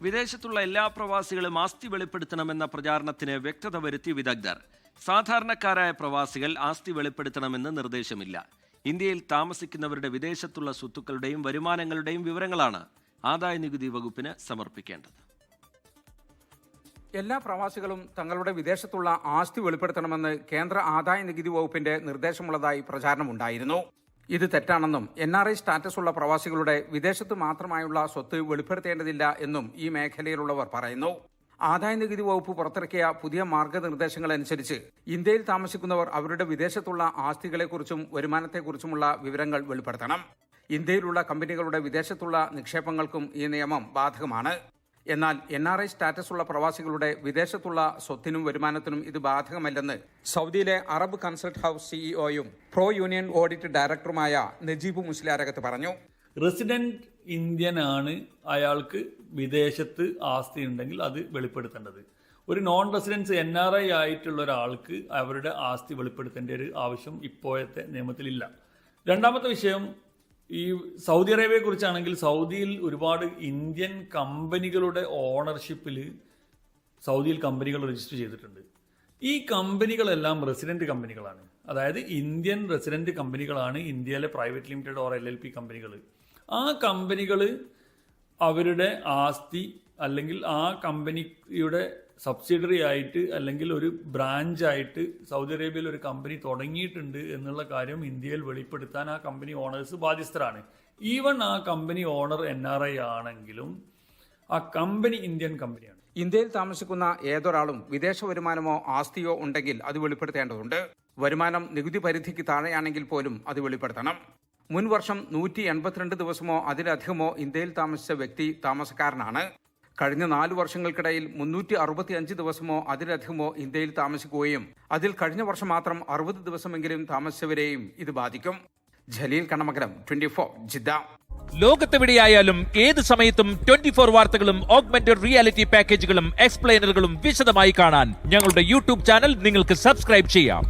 വിദേശത്തുള്ള എല്ലാ പ്രവാസികളും ആസ്തി വെളിപ്പെടുത്തണമെന്ന പ്രചാരണത്തിന് വ്യക്തത വരുത്തി വിദഗ്ധർ. സാധാരണക്കാരായ പ്രവാസികൾ ആസ്തി വെളിപ്പെടുത്തണമെന്ന് നിർദ്ദേശമില്ല. ഇന്ത്യയിൽ താമസിക്കുന്നവരുടെ വിദേശത്തുള്ള സ്വത്തുക്കളുടെയും വരുമാനങ്ങളുടെയും വിവരങ്ങളാണ് ആദായനികുതി വകുപ്പിന് സമർപ്പിക്കേണ്ടത്. എല്ലാ പ്രവാസികളും തങ്ങളുടെ വിദേശത്തുള്ള ആസ്തി വെളിപ്പെടുത്തണമെന്ന് കേന്ദ്ര ആദായനികുതി വകുപ്പിന്റെ നിർദ്ദേശമുള്ളതായി പ്രചാരണമുണ്ടായിരുന്നു. ഇത് തെറ്റാണെന്നും NRI സ്റ്റാറ്റസ് ഉള്ള പ്രവാസികളുടെ വിദേശത്ത് മാത്രമായുള്ള സ്വത്ത് വെളിപ്പെടുത്തേണ്ടതില്ല എന്നും ഈ മേഖലയിലുള്ളവർ പറയുന്നു. ആദായനികുതി വകുപ്പ് പുറത്തിറക്കിയ പുതിയ മാർഗനിർദ്ദേശങ്ങൾ അനുസരിച്ച് ഇന്ത്യയിൽ താമസിക്കുന്നവർ അവരുടെ വിദേശത്തുള്ള ആസ്തികളെക്കുറിച്ചും വരുമാനത്തെക്കുറിച്ചുമുള്ള വിവരങ്ങൾ വെളിപ്പെടുത്തണം. ഇന്ത്യയിലുള്ള കമ്പനികളുടെ വിദേശത്തുള്ള നിക്ഷേപങ്ങൾക്കും ഈ നിയമം ബാധകമാണ്. എന്നാൽ NRI സ്റ്റാറ്റസ് ഉള്ള പ്രവാസികളുടെ വിദേശത്തുള്ള സ്വത്തിനും വരുമാനത്തിനും ഇത് ബാധകമല്ലെന്ന് സൗദിയിലെ അറബ് കൺസൾട്ട് ഹൌസ് CEOയും പ്രോ യൂണിയൻ ഓഡിറ്റ് ഡയറക്ടറുമായ നജീബ് മുസ്ലിയാരകത്ത് പറഞ്ഞു. റെസിഡന്റ് ഇന്ത്യൻ ആണ്, അയാൾക്ക് വിദേശത്ത് ആസ്തി ഉണ്ടെങ്കിൽ അത് വെളിപ്പെടുത്തേണ്ടത്. ഒരു നോൺ റെസിഡൻസ് NRI ആയിട്ടുള്ള ഒരാൾക്ക് അവരുടെ ആസ്തി വെളിപ്പെടുത്തേണ്ട ഒരു ആവശ്യം ഇപ്പോഴത്തെ നിയമത്തിലില്ല. രണ്ടാമത്തെ വിഷയം, ഈ സൗദി അറേബ്യയെ കുറിച്ചാണെങ്കിൽ സൗദിയിൽ ഒരുപാട് ഇന്ത്യൻ കമ്പനികളുടെ ഓണർഷിപ്പിൽ സൗദിയിൽ കമ്പനികൾ രജിസ്റ്റർ ചെയ്തിട്ടുണ്ട്. ഈ കമ്പനികളെല്ലാം റെസിഡന്റ് കമ്പനികളാണ്. അതായത് ഇന്ത്യൻ റെസിഡന്റ് കമ്പനികളാണ് ഇന്ത്യയിലെ പ്രൈവറ്റ് ലിമിറ്റഡ് ഓർ LLP കമ്പനികൾ. ആ കമ്പനികൾ അവരുടെ ആസ്തി അല്ലെങ്കിൽ ആ കമ്പനിയുടെ സബ്സിഡറി ആയിട്ട് അല്ലെങ്കിൽ ഒരു ബ്രാഞ്ചായിട്ട് സൗദി അറേബ്യയിൽ ഒരു കമ്പനി തുടങ്ങിയിട്ടുണ്ട് എന്നുള്ള കാര്യം ഇന്ത്യയിൽ വെളിപ്പെടുത്താൻ ആ കമ്പനി ഓണേഴ്സ് ബാധ്യസ്ഥരാണ്. ഈവൻ ആ കമ്പനി ഓണർ NRI ആണെങ്കിലും ആ കമ്പനി ഇന്ത്യൻ കമ്പനിയാണ്. ഇന്ത്യയിൽ താമസിക്കുന്ന ഏതൊരാളും വിദേശ വരുമാനമോ ആസ്തിയോ ഉണ്ടെങ്കിൽ അത് വെളിപ്പെടുത്തേണ്ടതുണ്ട്. വരുമാനം നികുതി പരിധിക്ക് താഴെയാണെങ്കിൽ പോലും അത് വെളിപ്പെടുത്തണം. മുൻ വർഷം 182 ദിവസമോ അതിലധികമോ ഇന്ത്യയിൽ താമസിച്ച വ്യക്തി താമസക്കാരനാണ്. കഴിഞ്ഞ 4 വർഷങ്ങൾക്കിടയിൽ 365 ദിവസമോ അതിലധികമോ ഇന്ത്യയിൽ താമസിക്കുകയും അതിൽ കഴിഞ്ഞ വർഷം മാത്രം 60 ദിവസമെങ്കിലും താമസിച്ചവരെയും ഇത് ബാധിക്കും. ജലീൽ കണ്ണമംഗലം, 24 ജിദ്ദ. ലോകത്തെവിടെയായാലും ഏത് സമയത്തും 24 വാർത്തകളും ഓഗ്മെന്റഡ് റിയാലിറ്റി പാക്കേജുകളും എക്സ്പ്ലെയിനറുകളും വിശദമായി കാണാൻ ഞങ്ങളുടെ YouTube ചാനൽ നിങ്ങൾക്ക് സബ്സ്ക്രൈബ് ചെയ്യാം.